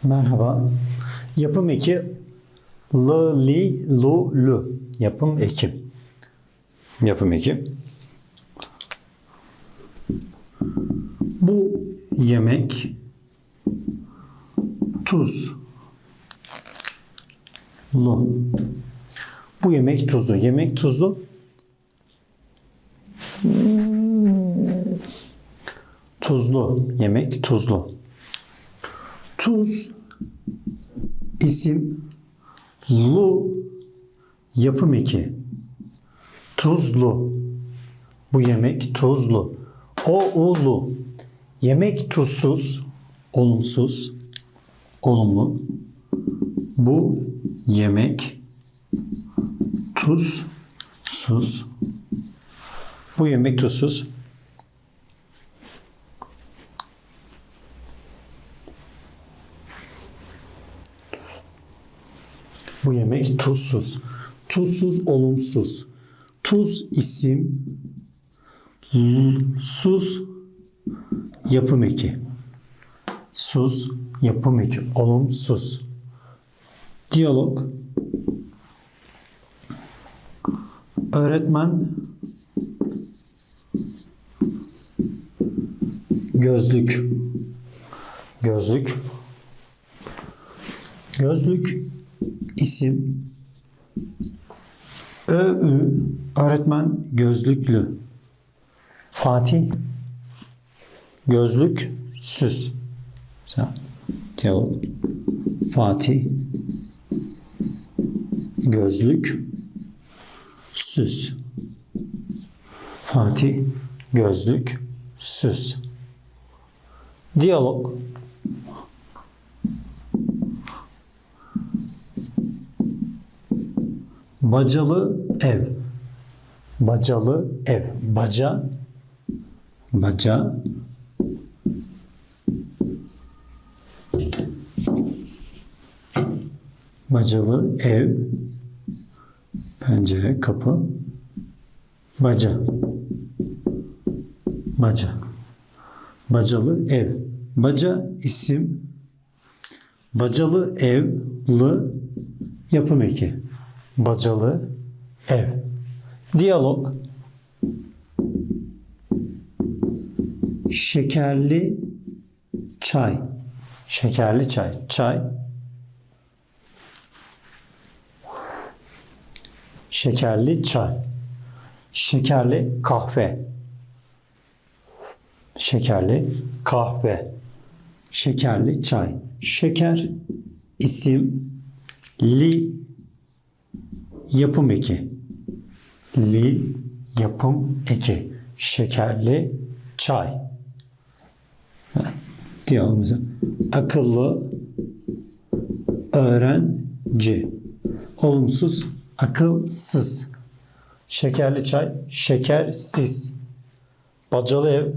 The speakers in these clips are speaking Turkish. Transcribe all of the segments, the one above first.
Merhaba. Yapım eki l, li, lu, lü. Yapım eki. Yapım eki. Bu yemek tuzlu. Bu yemek tuzlu. Yemek tuzlu. Tuzlu. Yemek tuzlu. Tuz isim, lu yapım eki. Tuzlu. Bu yemek tuzlu. O-u-lu. Yemek tuzsuz, olumsuz, olumlu. Bu yemek tuzsuz. Bu yemek tuzsuz. Bu yemek tuzsuz. Tuzsuz, olumsuz. Tuz isim, sus yapım eki. Sus yapım eki. Olumsuz. Diyalog. Öğretmen gözlük. Gözlük. Gözlük isim. Ö-ü öğretmen gözlüklü. Fatih gözlük süs. Diyalog. Fatih gözlük süs. Fatih gözlük süs. Diyalog. Bacalı ev. Bacalı ev. Baca. Baca. Bacalı ev. Pencere, kapı. Baca. Baca. Bacalı ev. Baca isim. Bacalı ev. Lı yapım eki. Bacalı ev. Diyalog. Şekerli çay. Şekerli çay. Çay. Şekerli çay. Şekerli kahve. Şekerli kahve. Şekerli çay. Şeker isim, li yapım eki. Li yapım eki. Şekerli çay. Diyalogumuza. Akıllı öğrenci. Olumsuz, akılsız. Şekerli çay, şekersiz. Bacalı ev,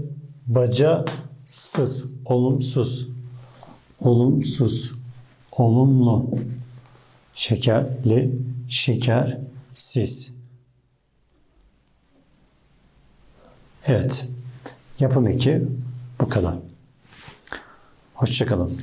bacasız. Olumsuz, olumsuz, olumlu. Şekerli, şekersiz. Evet. Yapım eki bu kadar. Hoşça kalın.